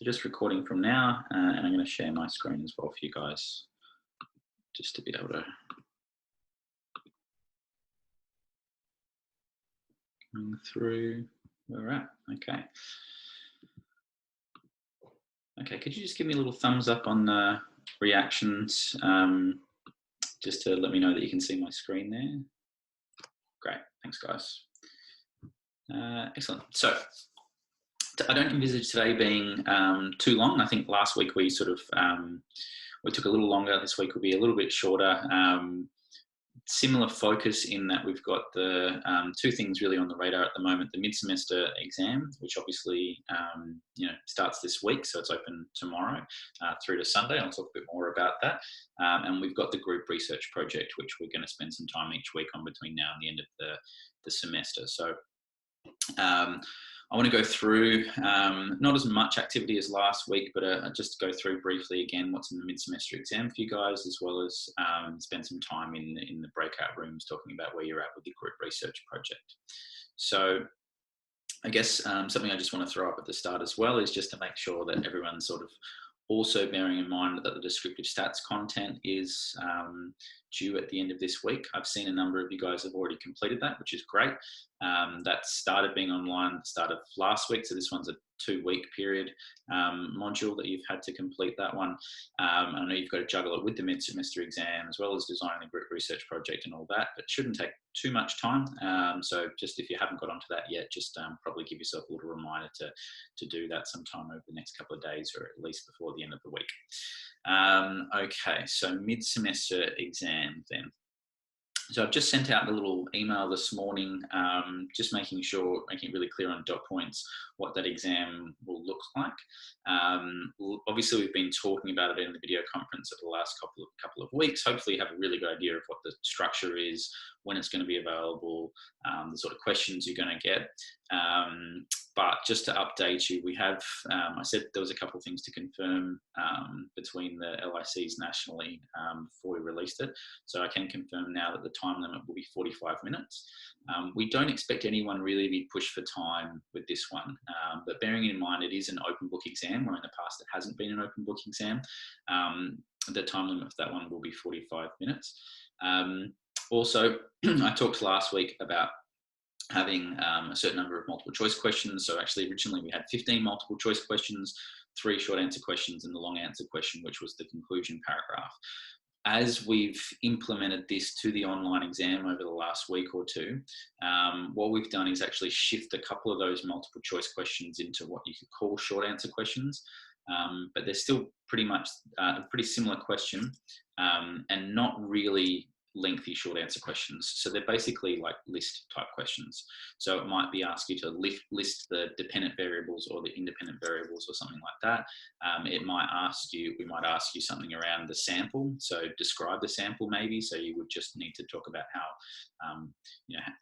So just recording from now, and I'm going to share my screen as well for you guys, just to be able to go through where we're at. Okay. Okay, could you just give me a little thumbs up on the reactions, just to let me know that you can see my screen there? Great, thanks guys. Excellent. So I don't envisage today being too long. I think last week we sort of, we took a little longer. This week will be a little bit shorter. Similar focus in that we've got the two things really on the radar at the moment: the mid-semester exam, which obviously starts this week, so it's open tomorrow through to Sunday. I'll talk a bit more about that. And we've got the group research project, which we're going to spend some time each week on between now and the end of the semester. So I want to go through not as much activity as last week, but just go through briefly again what's in the mid-semester exam for you guys, as well as spend some time in the breakout rooms talking about where you're at with the group research project. So I guess something I just want to throw up at the start as well is just to make sure that everyone's sort of also bearing in mind that the descriptive stats content is due at the end of this week. I've seen a number of you guys have already completed that, which is great. That started being online at the start of last week, so this one's a 2-week period module that you've had to complete that one. I know you've got to juggle it with the mid-semester exam as well as designing the group research project and all that, but it shouldn't take too much time. So just if you haven't got onto that yet, just probably give yourself a little reminder to do that sometime over the next couple of days, or at least before the end of the week. Okay, so mid-semester exam then. So I've just sent out a little email this morning, just making it really clear on dot points what that exam will look like. Obviously, we've been talking about it in the video conference over the last couple of weeks. Hopefully, you have a really good idea of what the structure is, when it's going to be available, the sort of questions you're going to get. But just to update you, we have, I said there was a couple of things to confirm between the LICs nationally before we released it. So I can confirm now that the time limit will be 45 minutes. We don't expect anyone really to be pushed for time with this one, but bearing in mind it is an open book exam, where in the past it hasn't been an open book exam. The time limit for that one will be 45 minutes. Also, I talked last week about having a certain number of multiple choice questions. So actually originally we had 15 multiple choice questions, 3 short answer questions, and the long answer question, which was the conclusion paragraph. As we've implemented this to the online exam over the last week or two, what we've done is actually shift a couple of those multiple choice questions into what you could call short answer questions. But they're still pretty much a pretty similar question, and not really lengthy short answer questions. So they're basically like list type questions. So it might be ask you to list the dependent variables or the independent variables or something like that. We might ask you something around the sample. So describe the sample maybe. So you would just need to talk about how,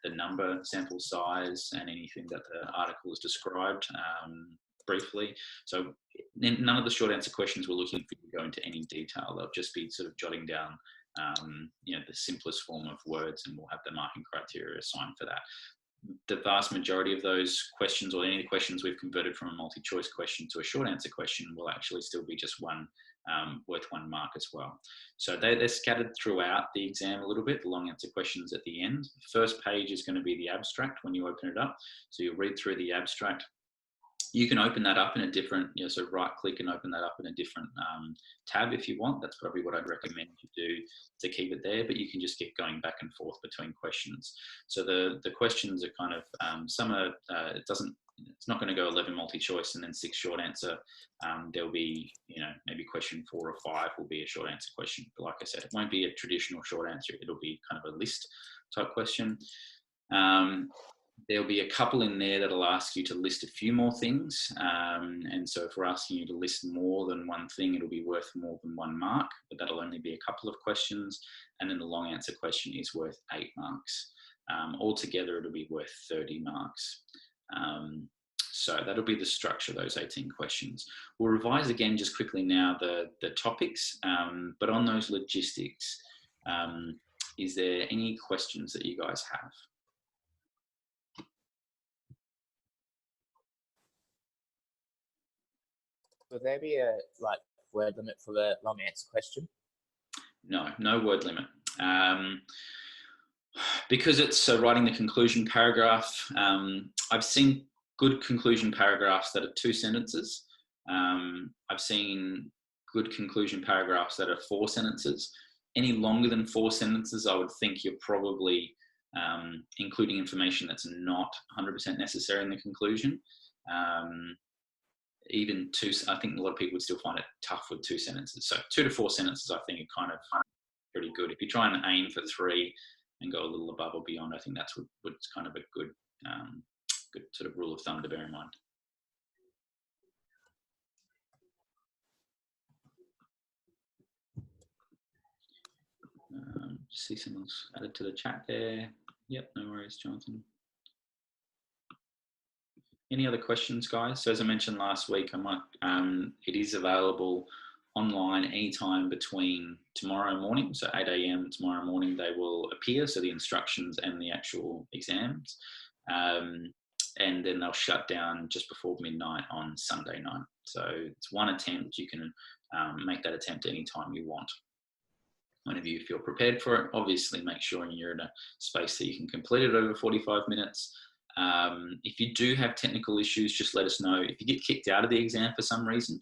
the number, sample size, and anything that the article is described briefly. So none of the short answer questions we're looking for you to go into any detail. They'll just be sort of jotting down the simplest form of words, and we'll have the marking criteria assigned for that. The vast majority of those questions, or any of the questions we've converted from a multi-choice question to a short answer question, will actually still be just one, worth 1 mark as well. So they're scattered throughout the exam a little bit, the long answer questions at the end. The first page is going to be the abstract when you open it up. So you'll read through the abstract. You can open that up in a different, so right click and open that up in a different tab if you want. That's probably what I'd recommend you do to keep it there, but you can just keep going back and forth between questions. So the questions are kind of, some are, it's not going to go 11 multi-choice and then 6 short answer. There'll be, maybe question 4 or 5 will be a short answer question. But like I said, it won't be a traditional short answer. It'll be kind of a list type question. There'll be a couple in there that'll ask you to list a few more things. And so if we're asking you to list more than one thing, it'll be worth more than 1 mark, but that'll only be a couple of questions. And then the long answer question is worth 8 marks. Altogether, it'll be worth 30 marks. So that'll be the structure of those 18 questions. We'll revise again just quickly now the topics, but on those logistics, is there any questions that you guys have? Will there be a word limit for the long answer question? No, no word limit. Because it's writing the conclusion paragraph, I've seen good conclusion paragraphs that are 2 sentences. I've seen good conclusion paragraphs that are 4 sentences. Any longer than 4 sentences, I would think you're probably including information that's not 100% necessary in the conclusion. Even 2, I think a lot of people would still find it tough with 2 sentences. So 2 to 4 sentences, I think, are kind of pretty good. If you try and aim for 3 and go a little above or beyond, I think that's what's kind of a good, good sort of rule of thumb to bear in mind. See someone's added to the chat there. Yep, no worries, Jonathan. Any other questions, guys? So as I mentioned last week, it is available online anytime between tomorrow morning, so 8 a.m. tomorrow morning they will appear, so the instructions and the actual exams, and then they'll shut down just before midnight on Sunday night. So it's one attempt. You can make that attempt anytime you want. Whenever you feel prepared for it, obviously make sure you're in a space that you can complete it over 45 minutes. If you do have technical issues, just let us know. If you get kicked out of the exam for some reason,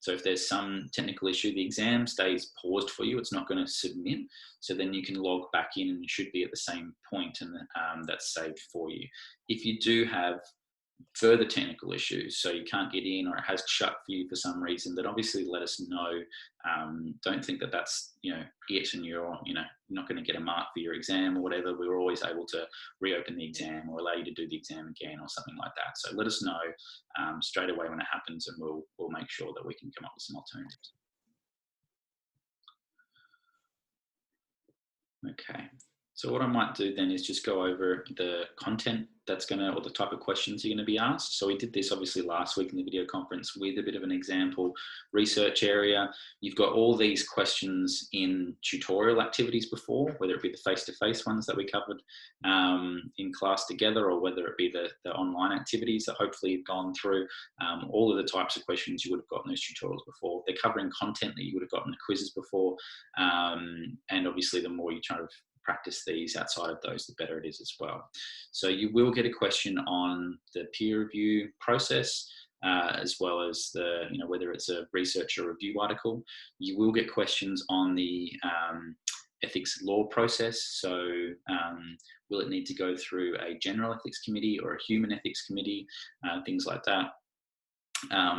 so if there's some technical issue, the exam stays paused for you. It's not going to submit. So then you can log back in and you should be at the same point, and that's saved for you. If you do have further technical issues, so you can't get in or it has shut for you for some reason, then obviously let us know. Don't think that that's it and you're not going to get a mark for your exam or whatever. We're always able to reopen the exam or allow you to do the exam again or something like that. So let us know straight away when it happens, and we'll make sure that we can come up with some alternatives. Okay. So what I might do then is just go over the content that's or the type of questions you're going to be asked. So we did this obviously last week in the video conference with a bit of an example research area. You've got all these questions in tutorial activities before, whether it be the face-to-face ones that we covered in class together, or whether it be the online activities that hopefully you've gone through. All of the types of questions you would have gotten in those tutorials before. They're covering content that you would have gotten in the quizzes before. And obviously the more you try to practice these outside of those, the better it is as well. So you will get a question on the peer review process, as well as the, whether it's a research or review article. You will get questions on the ethics law process. So will it need to go through a general ethics committee or a human ethics committee, things like that.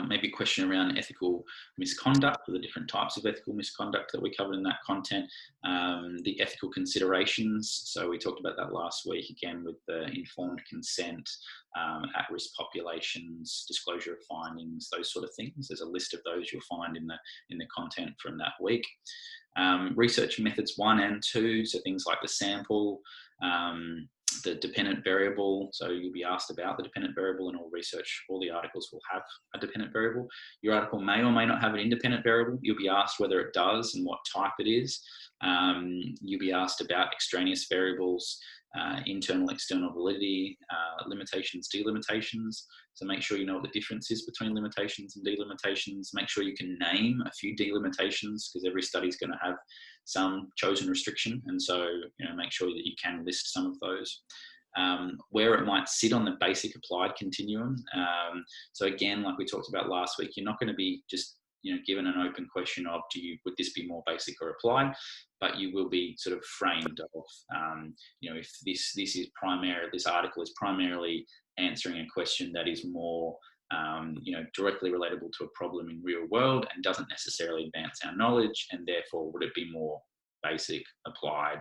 Maybe a question around ethical misconduct, or the different types of ethical misconduct that we covered in that content. The ethical considerations, so we talked about that last week again with the informed consent, at-risk populations, disclosure of findings, those sort of things. There's a list of those you'll find in the content from that week. Research methods 1 and 2, so things like the sample, the dependent variable, so you'll be asked about the dependent variable, and all the articles will have a dependent variable. Your article may or may not have an independent variable. You'll be asked whether it does and what type it is. You'll be asked about extraneous variables, internal, external validity, limitations, delimitations. So make sure you know what the difference is between limitations and delimitations. Make sure you can name a few delimitations, because every study is going to have some chosen restriction, and so make sure that you can list some of those. Where it might sit on the basic applied continuum. So again, like we talked about last week, you're not going to be just given an open question of would this be more basic or applied, but you will be sort of framed of if this article is primarily answering a question that is more directly relatable to a problem in real world and doesn't necessarily advance our knowledge, and therefore would it be more basic, applied,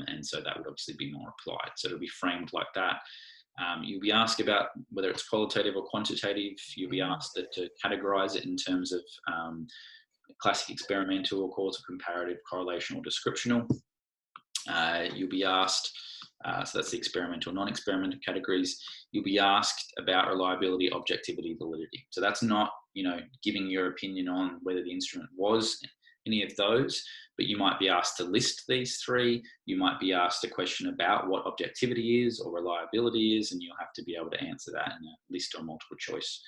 and so that would obviously be more applied. So it'll be framed like that. You'll be asked about whether it's qualitative or quantitative. You'll be asked to categorize it in terms of classic, experimental, or causal, comparative, correlational, descriptional. You'll be asked, so that's the experimental, non-experimental categories. You'll be asked about reliability, objectivity, validity. So that's not, giving your opinion on whether the instrument was any of those, but you might be asked to list these three. You might be asked a question about what objectivity is or reliability is, and you'll have to be able to answer that in a list or multiple choice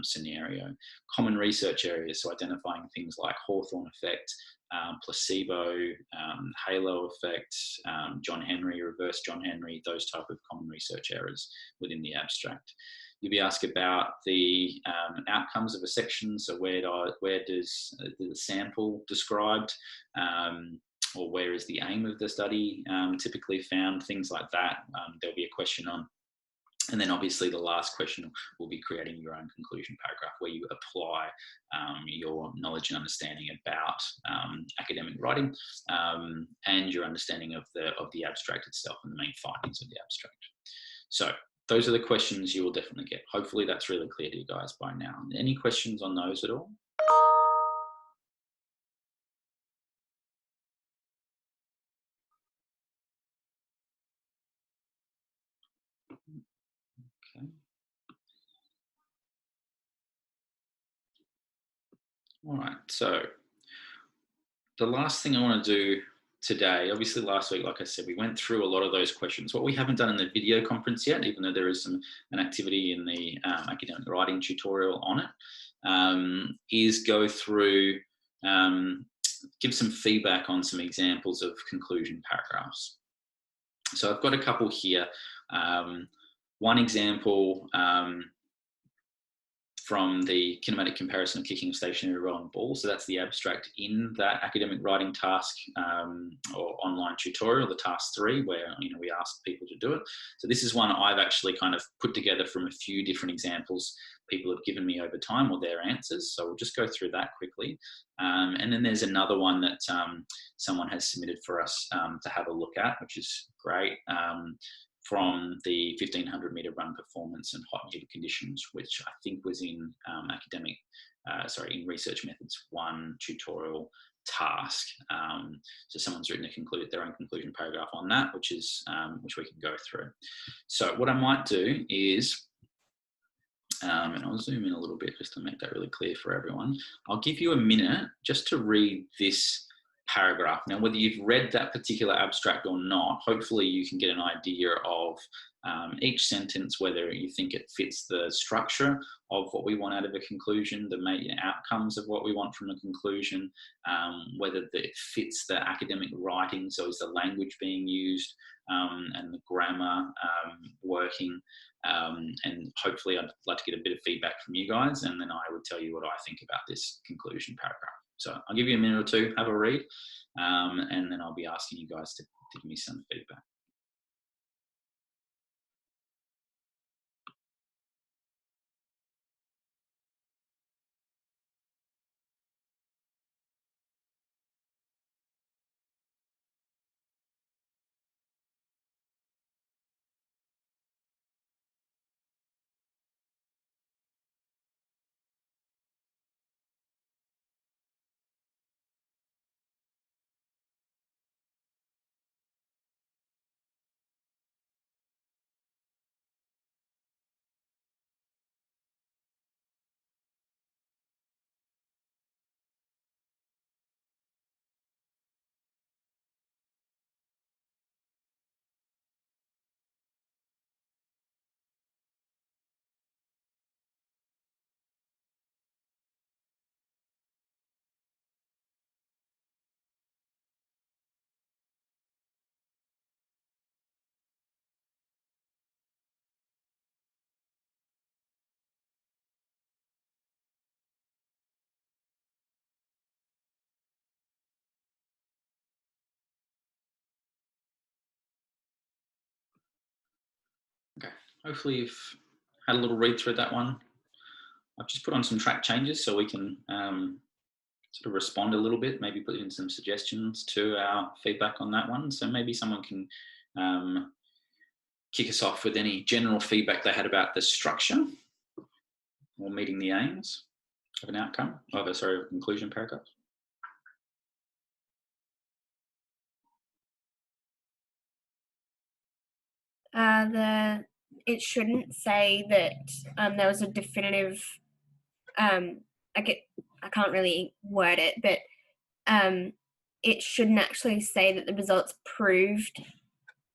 scenario. Common research areas, so identifying things like Hawthorne effect, placebo, halo effect, John Henry, reverse John Henry, those type of common research areas within the abstract. You'll be asked about the outcomes of a section, so where does the sample described, or where is the aim of the study typically found, things like that. There'll be a question on. And then obviously the last question will be creating your own conclusion paragraph where you apply your knowledge and understanding about academic writing and your understanding of the abstract itself and the main findings of the abstract. So those are the questions you will definitely get. Hopefully that's really clear to you guys by now. Any questions on those at all? Okay. All right, so the last thing I want to do today, obviously last week, like I said, we went through a lot of those questions. What we haven't done in the video conference yet, even though there is an activity in the academic writing tutorial on it, is go through, give some feedback on some examples of conclusion paragraphs. So I've got a couple here. One example from the kinematic comparison of kicking a stationary rolling ball. So that's the abstract in that academic writing task or online tutorial, the task 3, where we ask people to do it. So this is one I've actually kind of put together from a few different examples people have given me over time, or their answers. So we'll just go through that quickly. And then there's another one that someone has submitted for us to have a look at, which is great. From the 1500 meter run performance and hot and conditions, which I think was in in Research Methods 1 tutorial task. So someone's written their own conclusion paragraph on that, which we can go through. So what I might do is, and I'll zoom in a little bit just to make that really clear for everyone. I'll give you a minute just to read this paragraph. Now, whether you've read that particular abstract or not, hopefully you can get an idea of each sentence, whether you think it fits the structure of what we want out of a conclusion, the main outcomes of what we want from a conclusion, whether it fits the academic writing, so is the language being used and the grammar working, and hopefully I'd like to get a bit of feedback from you guys, and then I would tell you what I think about this conclusion paragraph. So I'll give you a minute or two, have a read, and then I'll be asking you guys to give me some feedback. Okay, hopefully you've had a little read through that one. I've just put on some track changes so we can sort of respond a little bit, maybe put in some suggestions to our feedback on that one. So maybe someone can kick us off with any general feedback they had about the structure or meeting the aims of an outcome, of a conclusion paragraph. It shouldn't say that there was a definitive. I can't really word it, but it shouldn't actually say that the results proved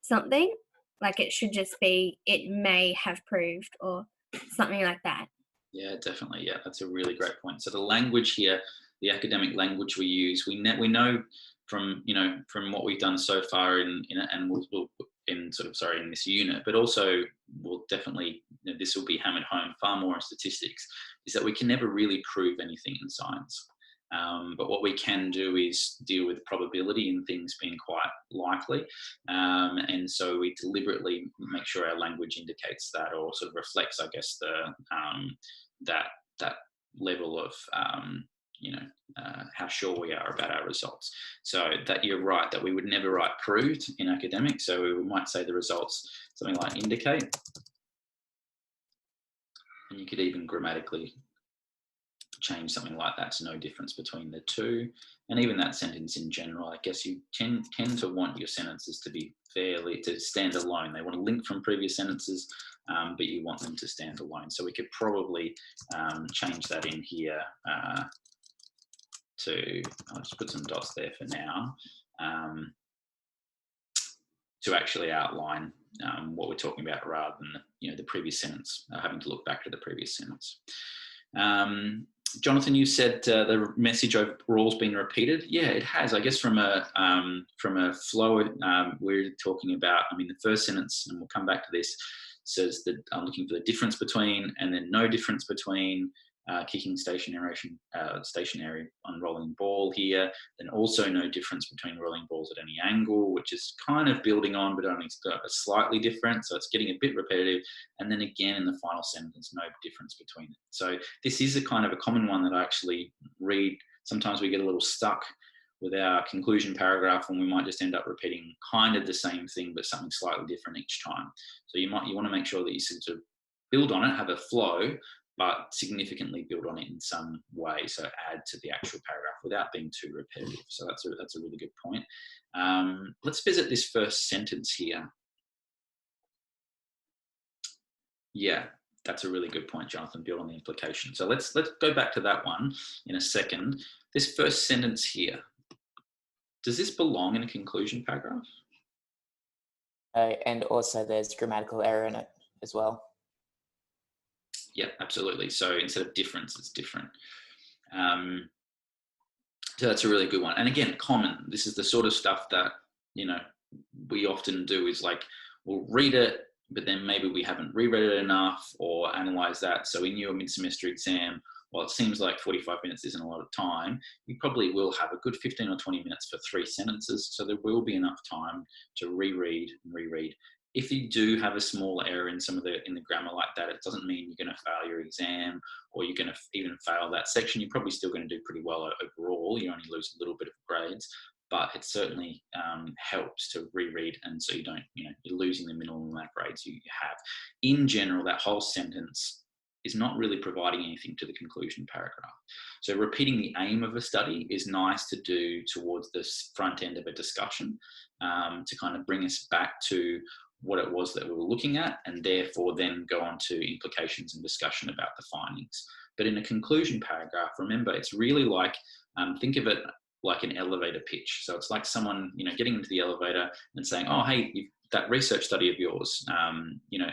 something. Like it should just be, it may have proved, or something like that. Yeah, definitely. Yeah, that's a really great point. So the language here, the academic language we use, we know from from what we've done so far in this unit, but also will definitely, this will be hammered home far more in statistics, is that we can never really prove anything in science. But what we can do is deal with probability and things being quite likely. And so we deliberately make sure our language indicates that, or sort of reflects, I guess, that level of, how sure we are about our results. So that you're right, that we would never write proved in academics. So we might say the results, something like indicate. And you could even grammatically change something like that to no difference between the two. And even that sentence in general, I guess you tend to want your sentences to be to stand alone. They want to link from previous sentences, but you want them to stand alone. So we could probably change that in here I'll just put some dots there for now, to actually outline what we're talking about, rather than the previous sentence, having to look back to the previous sentence. Jonathan, you said the message overall has been repeated. Yeah, it has. I guess from a flow, we're talking about, the first sentence, and we'll come back to this, says that I'm looking for the difference between, and then no difference between kicking stationary on rolling ball here, then also no difference between rolling balls at any angle, which is kind of building on, but only got a slightly different, so it's getting a bit repetitive. And then again in the final sentence, no difference between it. So this is a kind of a common one that I actually read. Sometimes we get a little stuck with our conclusion paragraph, and we might just end up repeating kind of the same thing, but something slightly different each time. So you want to make sure that you sort of build on it, have a flow, but significantly build on it in some way. So add to the actual paragraph without being too repetitive. So that's a really good point. Let's visit this first sentence here. Yeah, that's a really good point, Jonathan. Build on the implication. So let's go back to that one in a second. This first sentence here, does this belong in a conclusion paragraph? And also there's grammatical error in it as well. Yeah, absolutely. So instead of difference, it's different. So that's a really good one. And again, common. This is the sort of stuff that, we often do, is like, we'll read it, but then maybe we haven't reread it enough or analyze that. So in your mid-semester exam, while it seems like 45 minutes isn't a lot of time, you probably will have a good 15 or 20 minutes for 3 sentences. So there will be enough time to reread and reread. If you do have a small error in in the grammar like that, it doesn't mean you're going to fail your exam, or you're going to even fail that section. You're probably still going to do pretty well overall. You only lose a little bit of grades, but it certainly helps to reread, and so you don't, you're losing the minimum amount of grades you have. In general, that whole sentence is not really providing anything to the conclusion paragraph. So repeating the aim of a study is nice to do towards this front end of a discussion, to kind of bring us back to what it was that we were looking at, and therefore then go on to implications and discussion about the findings. But in a conclusion paragraph, remember, it's really like, think of it like an elevator pitch. So it's like someone, getting into the elevator and saying, oh, hey, that research study of yours,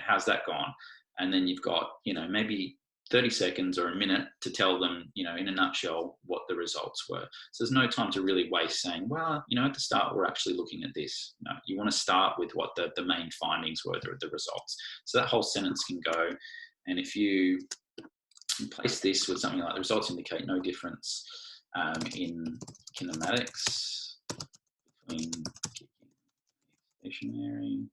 how's that gone? And then you've got, maybe 30 seconds or a minute to tell them, in a nutshell, what the results were. So there's no time to really waste saying, well, at the start, we're actually looking at this. No, you want to start with what the main findings were, the results. So that whole sentence can go. And if you place this with something like, the results indicate no difference in kinematics between stationary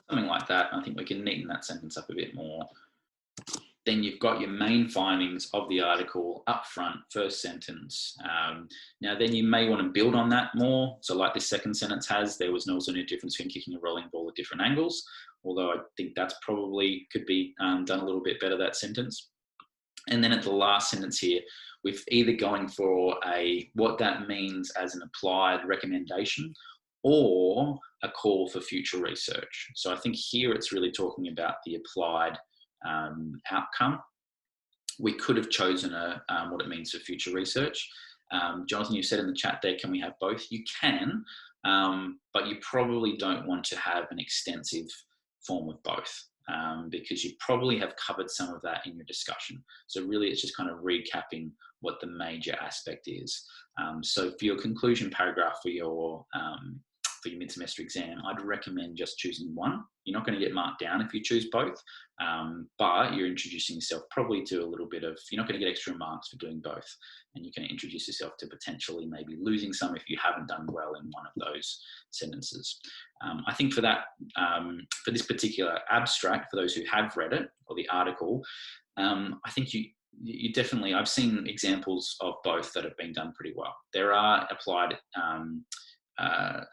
something like that. I think we can neaten that sentence up a bit more. Then you've got your main findings of the article up front, first sentence. Now then you may want to build on that more. So like this second sentence has, there was also no difference between kicking a rolling ball at different angles, although I think that's probably could be done a little bit better, that sentence. And then at the last sentence here, we've either going for what that means as an applied recommendation, or a call for future research. So I think here it's really talking about the applied outcome. We could have chosen what it means for future research. Jonathan, you said in the chat there, can we have both? You can, but you probably don't want to have an extensive form of both, because you probably have covered some of that in your discussion. So really it's just kind of recapping what the major aspect is. So for your conclusion paragraph for your mid-semester exam, I'd recommend just choosing one. You're not going to get marked down if you choose both, but you're introducing yourself probably to a little bit of, you're not going to get extra marks for doing both, and you can introduce yourself to potentially maybe losing some if you haven't done well in one of those sentences. I think for that, for this particular abstract, for those who have read it, or the article, I think you definitely, I've seen examples of both that have been done pretty well. There are applied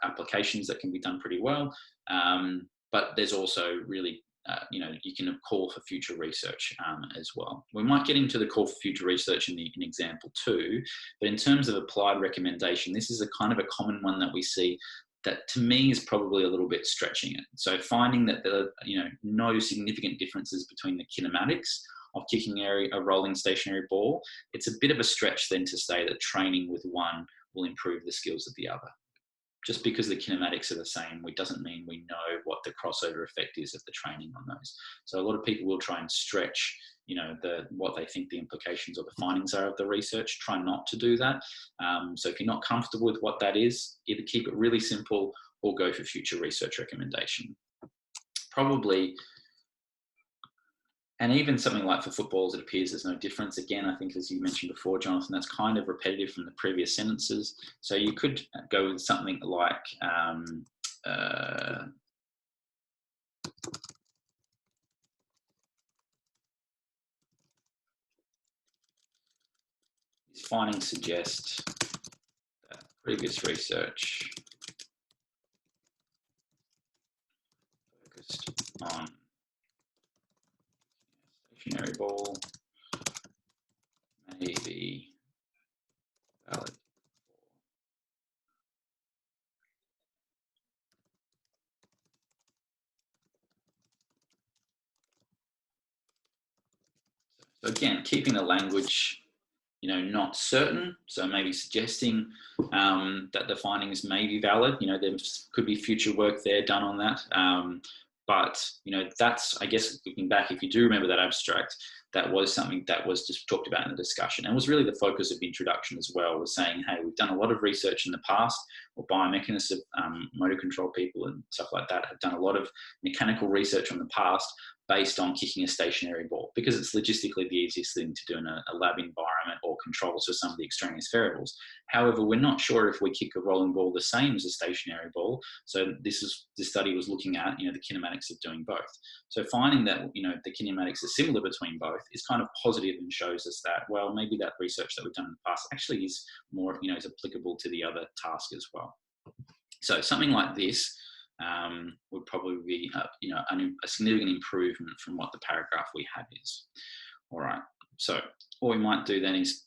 applications that can be done pretty well, but there's also really, you can call for future research as well. We might get into the call for future research in example 2, but in terms of applied recommendation, this is a kind of a common one that we see that to me is probably a little bit stretching it. So finding that there are no significant differences between the kinematics of kicking a rolling stationary ball, it's a bit of a stretch then to say that training with one will improve the skills of the other. Just because the kinematics are the same, it doesn't mean we know what the crossover effect is of the training on those. So a lot of people will try and stretch, what they think the implications or the findings are of the research. Try not to do that. So if you're not comfortable with what that is, either keep it really simple or go for future research recommendation. Probably. And even something like for footballs, it appears there's no difference. Again, I think as you mentioned before, Jonathan, that's kind of repetitive from the previous sentences. So you could go with something like, these findings suggest that previous research focused on stationary ball may be valid. So again, keeping the language, not certain. So maybe suggesting that the findings may be valid. There could be future work there done on that. But that's, I guess, looking back, if you do remember that abstract, that was something that was just talked about in the discussion, and was really the focus of the introduction as well, was saying, hey, we've done a lot of research in the past, or biomechanists, motor control people and stuff like that have done a lot of mechanical research from the past based on kicking a stationary ball, because it's logistically the easiest thing to do in a lab environment, or controls for some of the extraneous variables. However, we're not sure if we kick a rolling ball the same as a stationary ball. So this study was looking at, the kinematics of doing both. So finding that, the kinematics are similar between both is kind of positive, and shows us that, well, maybe that research that we've done in the past actually is more, is applicable to the other task as well. So something like this would probably be, a significant improvement from what the paragraph we had is. All right. So what we might do then is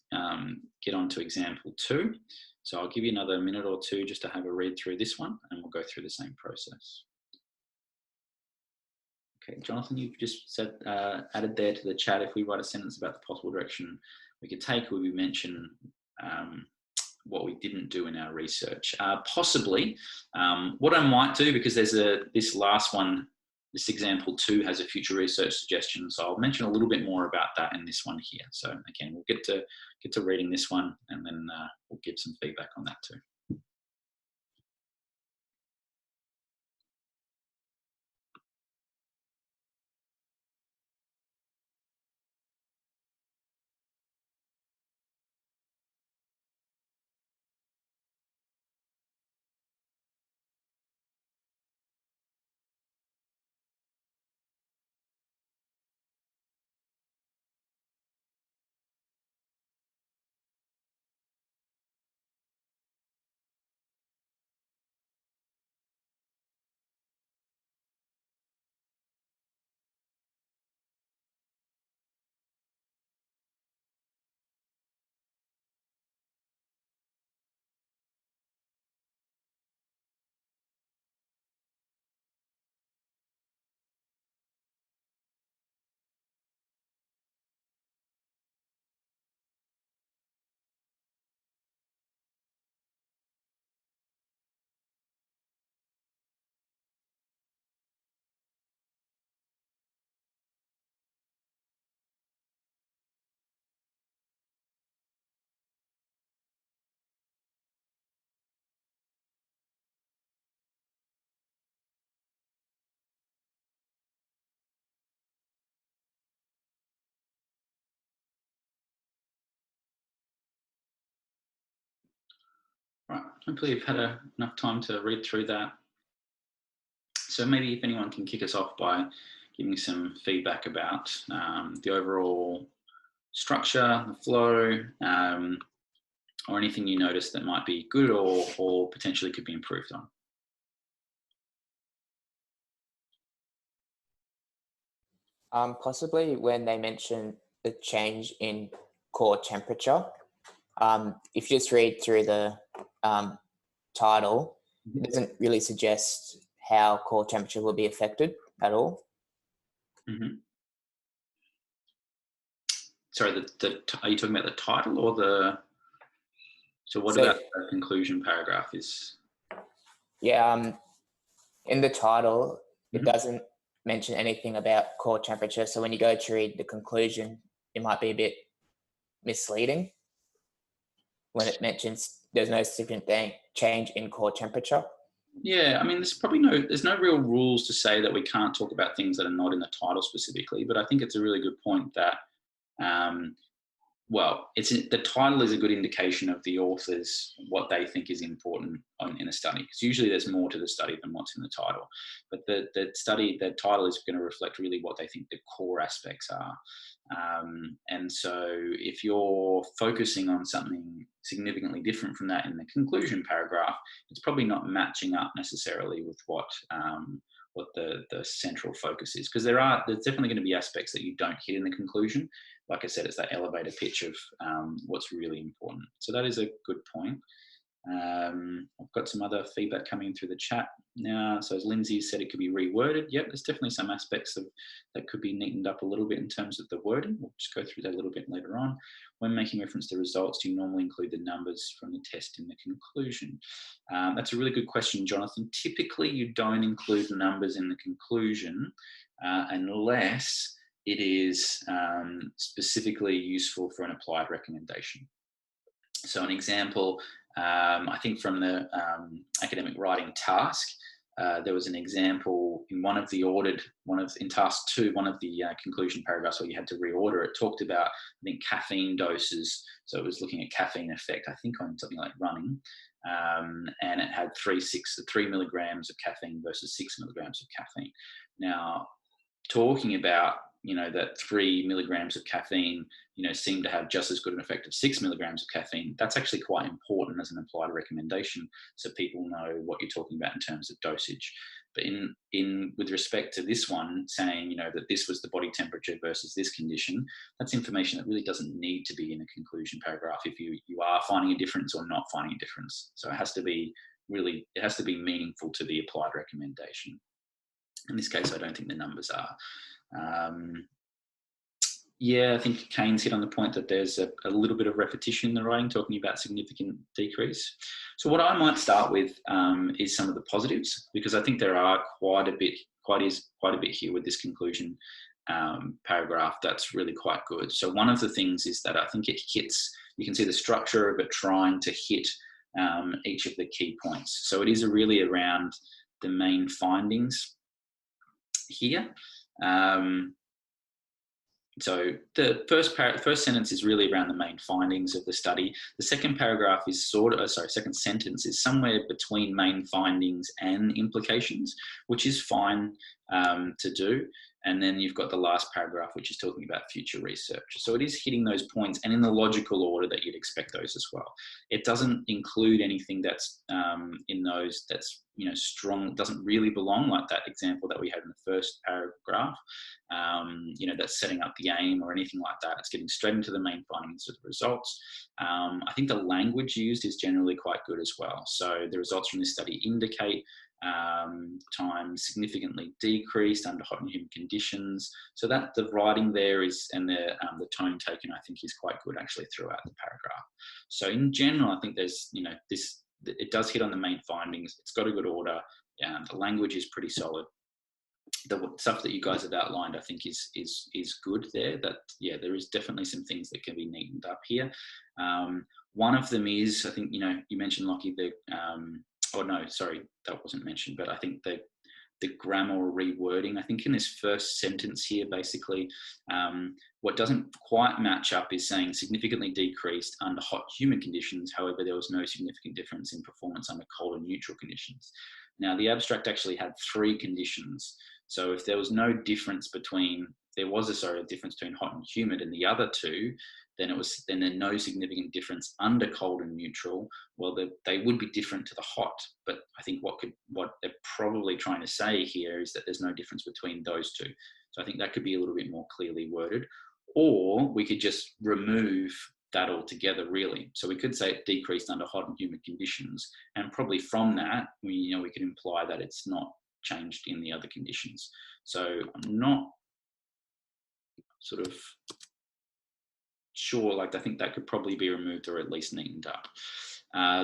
get on to example 2. So I'll give you another minute or two just to have a read through this one, and we'll go through the same process. Okay, Jonathan, you've just said, added there to the chat, if we write a sentence about the possible direction we could take, will we mention what we didn't do in our research? Possibly. What I might do, because there's this last one, this example 2 has a future research suggestion, so I'll mention a little bit more about that in this one here. So again, we'll get to reading this one, and then we'll give some feedback on that too. Right, hopefully you've had enough time to read through that. So maybe if anyone can kick us off by giving some feedback about the overall structure, the flow, or anything you notice that might be good or potentially could be improved on. Possibly when they mention the change in core temperature. If you just read through the title, it doesn't really suggest how core temperature will be affected at all. Mm-hmm. Sorry, are you talking about the title or the? So what about the conclusion paragraph is? Yeah, in the title, it doesn't mention anything about core temperature. So when you go to read the conclusion, it might be a bit misleading when it mentions there's no significant change in core temperature. Yeah, I mean, there's no real rules to say that we can't talk about things that are not in the title specifically, but I think it's a really good point that, well, the title is a good indication of the authors, what they think is important in a study, because usually there's more to the study than what's in the title. But the title is going to reflect really what they think the core aspects are. And so if you're focusing on something significantly different from that in the conclusion paragraph, it's probably not matching up necessarily with what the central focus is, because there's definitely going to be aspects that you don't hit in the conclusion. Like I said, it's that elevator pitch of what's really important. So that is a good point. I've got some other feedback coming through the chat now. So as Lindsay said, it could be reworded. Yep, there's definitely some aspects that could be neatened up a little bit in terms of the wording. We'll just go through that a little bit later on. When making reference to results, do you normally include the numbers from the test in the conclusion? That's a really good question, Jonathan. Typically, you don't include the numbers in the conclusion unless it is specifically useful for an applied recommendation. So an example, I think from the academic writing task, there was an example in in task 2, one of the conclusion paragraphs where you had to reorder, it talked about, I think, caffeine doses. So it was looking at caffeine effect, I think on something like running, and it had 3 milligrams of caffeine versus 6 milligrams of caffeine. Now, talking about, that 3 milligrams of caffeine, seem to have just as good an effect of 6 milligrams of caffeine. That's actually quite important as an applied recommendation, so people know what you're talking about in terms of dosage. But with respect to this one, saying, that this was the body temperature versus this condition, that's information that really doesn't need to be in a conclusion paragraph if you are finding a difference or not finding a difference. So it has to be meaningful to the applied recommendation. In this case, I don't think the numbers are. Yeah, I think Kane's hit on the point that there's a little bit of repetition in the writing, talking about significant decrease. So what I might start with is some of the positives, because I think there are quite a bit here with this conclusion paragraph that's really quite good. So one of the things is that I think it hits, you can see the structure of it trying to hit each of the key points. So it is really around the main findings here. So the first sentence is really around the main findings of the study. The second paragraph is second sentence is somewhere between main findings and implications, which is fine to do. And then you've got the last paragraph, which is talking about future research. So it is hitting those points and in the logical order that you'd expect those as well. It doesn't include anything that's in those that's strong, doesn't really belong, like that example that we had in the first paragraph, that's setting up the aim or anything like that. It's getting straight into the main findings of the results. I think the language used is generally quite good as well. So the results from this study indicate time significantly decreased under hot and humid conditions. So that the writing there is, and the tone taken, I think, is quite good actually throughout the paragraph. So in general, I think there's, it does hit on the main findings. It's got a good order. The language is pretty solid. The stuff that you guys have outlined, I think, is good there. That, there is definitely some things that can be neatened up here. One of them is, I think, you mentioned, Lockie, oh no, sorry, that wasn't mentioned, but I think the grammar or rewording. I think in this first sentence here, basically, what doesn't quite match up is saying significantly decreased under hot, humid conditions. However, there was no significant difference in performance under cold and neutral conditions. Now, the abstract actually had 3 conditions. So if there was no difference between, a difference between hot and humid and the other 2, then there's no significant difference under cold and neutral. Well, they would be different to the hot, but I think what they're probably trying to say here is that there's no difference between those 2. So I think that could be a little bit more clearly worded, or we could just remove that altogether, really. So we could say it decreased under hot and humid conditions, and probably from that, we could imply that it's not changed in the other conditions. So I'm not sort of sure, I think that could probably be removed or at least neatened up.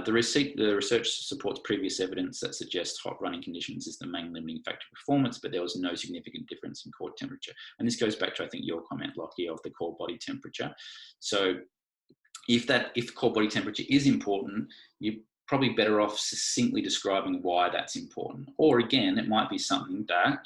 The research supports previous evidence that suggests hot running conditions is the main limiting factor of performance, but there was no significant difference in core temperature. And this goes back to, I think, your comment, Lockie, of the core body temperature. So if core body temperature is important, you're probably better off succinctly describing why that's important. Or again, it might be something that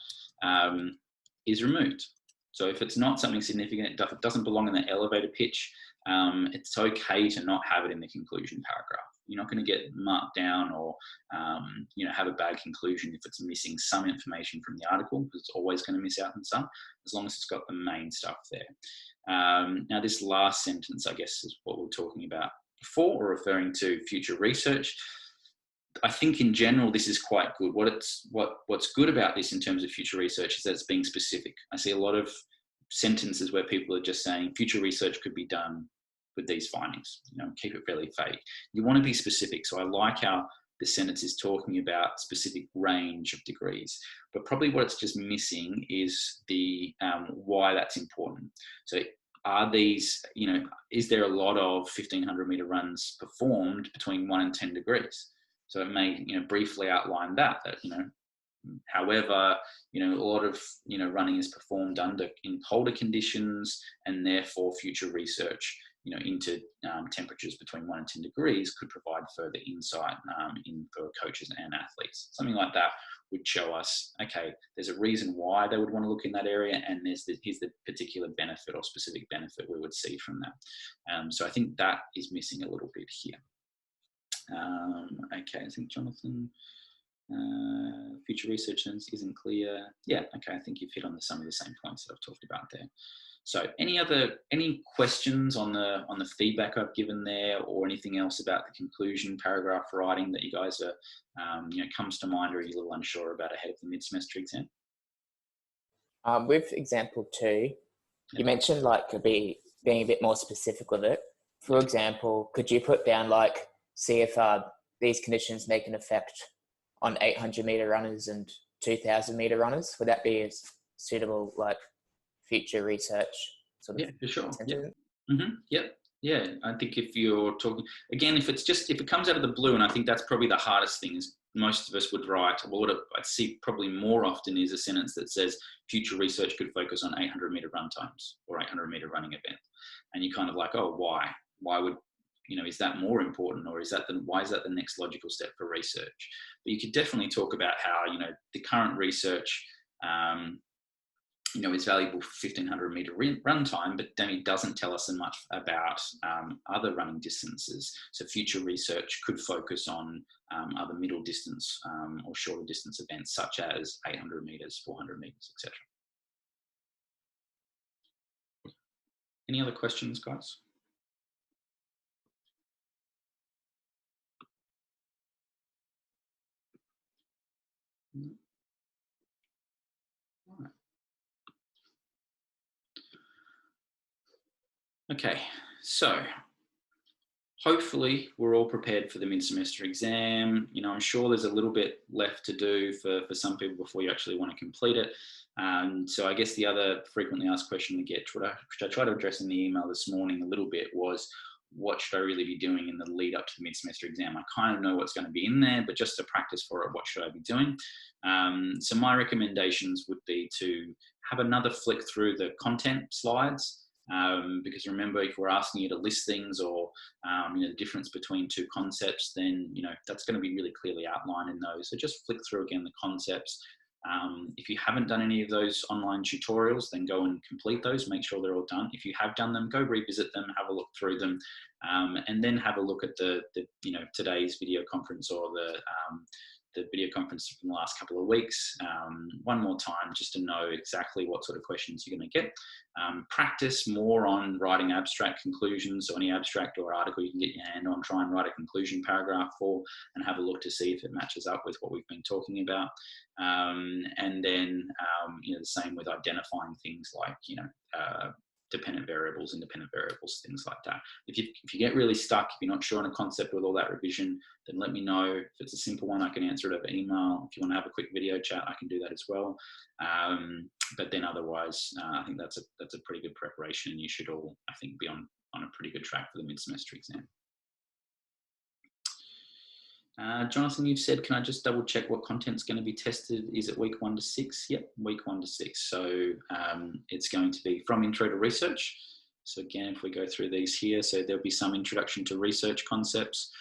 is removed. So if it's not something significant, it doesn't belong in the elevator pitch, it's okay to not have it in the conclusion paragraph. You're not going to get marked down or have a bad conclusion if it's missing some information from the article, because it's always going to miss out on some, as long as it's got the main stuff there. Now, this last sentence, I guess, is what we were talking about before, or referring to future research. I think in general, this is quite good. What's good about this in terms of future research is that it's being specific. I see a lot of sentences where people are just saying future research could be done with these findings, keep it fairly vague. You want to be specific. So I like how the sentence is talking about specific range of degrees, but probably what it's just missing is the why that's important. So are these, is there a lot of 1500 meter runs performed between 1 and 10 degrees? So it may, briefly outline that, however, a lot of, running is performed in colder conditions, and therefore future research, into temperatures between 1 and 10 degrees could provide further insight for coaches and athletes. Something like that would show us, okay, there's a reason why they would want to look in that area, and here's the particular benefit or specific benefit we would see from that. So I think that is missing a little bit here. Okay, I think Jonathan, future research isn't clear. Yeah, okay, I think you've hit on some of the same points that I've talked about there. So any questions on the feedback I've given there, or anything else about the conclusion paragraph writing that you guys are, comes to mind, or are you a little unsure about ahead of the mid-semester exam? With example 2, you mentioned being a bit more specific with it. For example, could you put down see if these conditions make an effect on 800 meter runners and 2000 meter runners? Would that be a suitable future research sort of? Yeah, for sure. Yeah. Mm-hmm. Yep. Yeah. I think if you're talking, again, if it comes out of the blue, and I think that's probably the hardest thing, is most of us would write, what I'd see probably more often is a sentence that says future research could focus on 800 meter run times or 800 meter running event. And you kind of oh, why? Why would, is that more important, or why is that the next logical step for research? But you could definitely talk about how, the current research, is valuable for 1500 meter run time, but then it doesn't tell us so much about other running distances. So future research could focus on other middle distance or shorter distance events, such as 800 meters, 400 meters, etc. Any other questions, guys? All right. Okay, so hopefully we're all prepared for the mid-semester exam. I'm sure there's a little bit left to do for some people before you actually want to complete it. So I guess the other frequently asked question we get, which I tried to address in the email this morning a little bit, was what should I really be doing in the lead up to the mid-semester exam? I kind of know what's going to be in there, but just to practice for it, what should I be doing? So my recommendations would be to have another flick through the content slides. Because remember, if we're asking you to list things or the difference between 2 concepts, then that's going to be really clearly outlined in those. So just flick through again the concepts, If you haven't done any of those online tutorials, then go and complete those, make sure they're all done. If you have done them, go revisit them, have a look through them, and then have a look at the today's video conference or the video conference from the last couple of weeks one more time, just to know exactly what sort of questions you're going to get. Practice more on writing abstract conclusions, so any abstract or article you can get your hand on, try and write a conclusion paragraph for, and have a look to see if it matches up with what we've been talking about. And then the same with identifying things like dependent variables, independent variables, things like that. If you get really stuck, if you're not sure on a concept with all that revision, then let me know. If it's a simple one, I can answer it over email. If you want to have a quick video chat, I can do that as well. But then otherwise, I think that's a pretty good preparation, and you should all, I think, be on a pretty good track for the mid-semester exam. Jonathan, you've said, can I just double check what content's going to be tested? Is it week 1 to 6? Yep, week 1 to 6. So it's going to be from intro to research. So again, if we go through these here, so there'll be some introduction to research concepts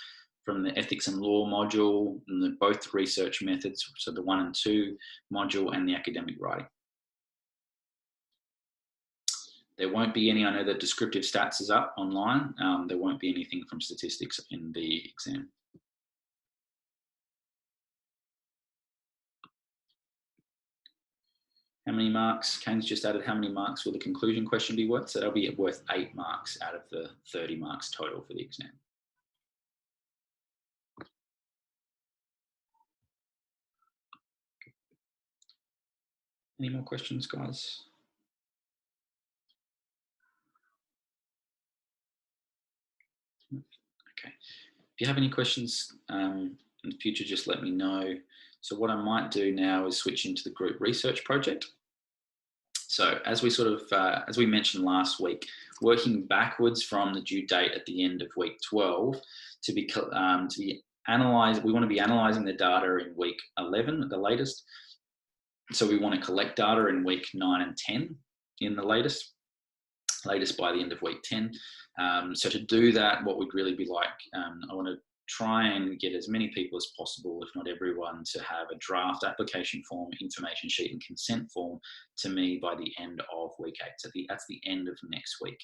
from the ethics and law module, and both research methods, so the 1 and 2 module, and the academic writing. There won't be any, I know that descriptive stats is up online. There won't be anything from statistics in the exam. How many marks? Kane's just added, how many marks will the conclusion question be worth? So that'll be worth 8 marks out of the 30 marks total for the exam. Any more questions, guys? Okay. If you have any questions in the future, just let me know. So what I might do now is switch into the group research project. So as we as we mentioned last week, working backwards from the due date at the end of week 12 to be analysed, we want to be analysing the data in week 11 at the latest. So we want to collect data in week 9 and 10 in the latest by the end of week 10. So to do that, what would really be like, I want to try and get as many people as possible, if not everyone, to have a draft application form, information sheet and consent form to me by the end of week 8. So that's the end of next week.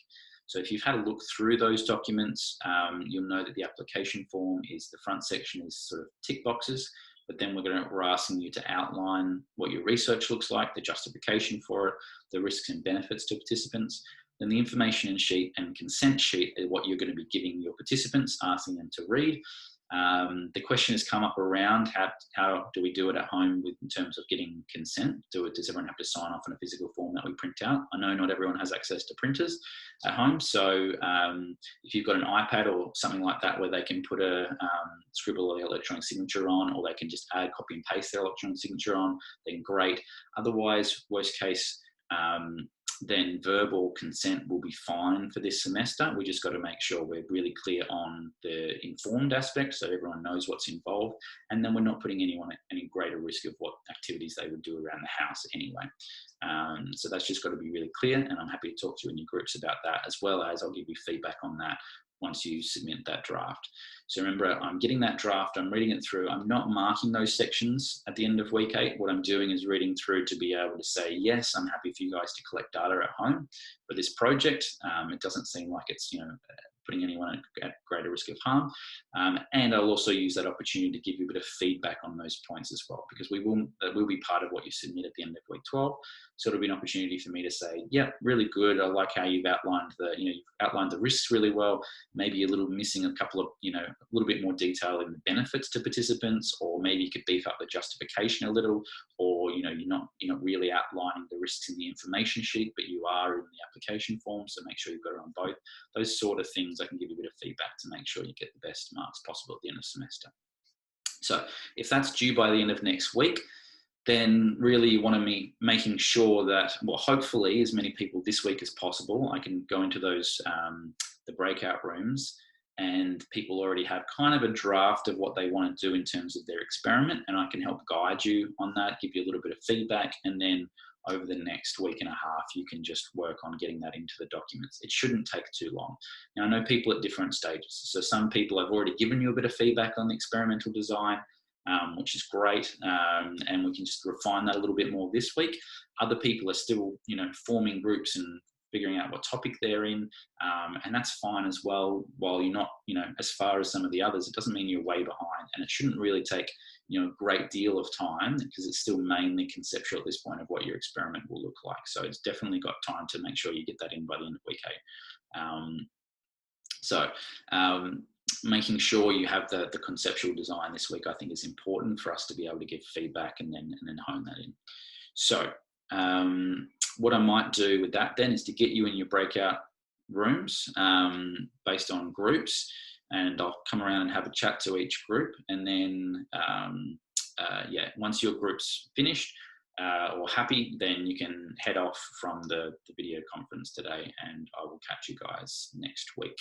So if you've had a look through those documents, you'll know that the application form is, the front section is sort of tick boxes, but then we're asking you to outline what your research looks like, the justification for it, the risks and benefits to participants. Then the information sheet and consent sheet are what you're going to be giving your participants, asking them to read. The question has come up around how do we do it at home in terms of getting consent? Does everyone have to sign off on a physical form that we print out? I know not everyone has access to printers at home, so if you've got an iPad or something like that where they can put scribble their electronic signature on, or they can just add, copy and paste their electronic signature on, then great. Otherwise, worst case, then verbal consent will be fine for this semester. We just got to make sure we're really clear on the informed aspect so everyone knows what's involved, and then we're not putting anyone at any greater risk of what activities they would do around the house anyway. So that's just got to be really clear, and I'm happy to talk to you in your groups about that, as well as I'll give you feedback on that once you submit that draft. So remember, I'm getting that draft, I'm reading it through, I'm not marking those sections at the end of week 8. What I'm doing is reading through to be able to say, yes, I'm happy for you guys to collect data at home for this project. It doesn't seem like it's, putting anyone at greater risk of harm. And I'll also use that opportunity to give you a bit of feedback on those points as well, because that will be part of what you submit at the end of week 12. So it'll be an opportunity for me to say, yeah, really good. I like how you've outlined you've outlined the risks really well. Maybe a little missing a couple of, a little bit more detail in the benefits to participants, or maybe you could beef up the justification a little, or, you're not really outlining the risks in the information sheet, but you are in the application form. So make sure you've got it on both. Those sort of things, I can give you a bit of feedback to make sure you get the best marks possible at the end of the semester. So if that's due by the end of next week, then really you want to be making sure that, well, hopefully as many people this week as possible, I can go into those, the breakout rooms, and people already have kind of a draft of what they want to do in terms of their experiment, and I can help guide you on that, give you a little bit of feedback, and then over the next week and a half, you can just work on getting that into the documents. It shouldn't take too long. Now, I know people at different stages. So some people, I've already given you a bit of feedback on the experimental design. which is great. And we can just refine that a little bit more this week. Other people are still, you know, forming groups and figuring out what topic they're in, and that's fine as well. While you're not, you know, as far as some of the others, it doesn't mean you're way behind, and it shouldn't really take, you know, a great deal of time, because it's still mainly conceptual at this point of what your experiment will look like. So it's definitely got time to make sure you get that in by the end of week 8. Making sure you have the conceptual design this week, I think, is important for us to be able to give feedback and then hone that in. So what I might do with that then is to get you in your breakout rooms based on groups, and I'll come around and have a chat to each group, and then yeah, once your group's finished or happy, then you can head off from the video conference today, and I will catch you guys next week.